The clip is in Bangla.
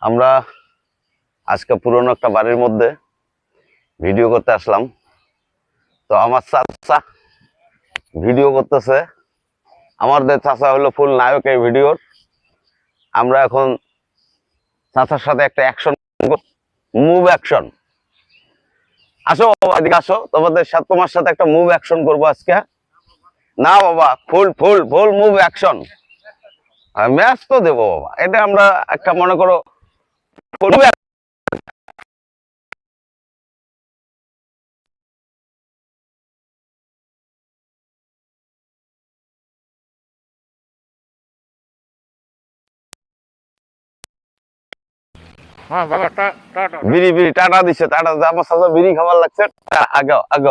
আমরা আজকে পুরনো একটা বাড়ির মধ্যে ভিডিও করতে আসলাম। তো আমার চাচা ভিডিও করতেছে। আমাদের চাচা হলো ফুল নায়ক এই ভিডিওর। আমরা এখন চাচার সাথে একটা অ্যাকশন, মুভ অ্যাকশন। আসো বাবা, এদিকে আসো, তোমার সাথে একটা মুভ অ্যাকশন করবো আজকে। না বাবা, ফুল ফুল ফুল মুভ অ্যাকশন। ম্যাচ তো দেবো বাবা, এটা আমরা একটা মনে করো ফুল। হ্যাঁ বাবা, টাটা। বিড়ি বিড়ি টাটা দিচ্ছে, টাটা। আমার সাথে বিড়ি খাবার লাগছে। আগো আগো।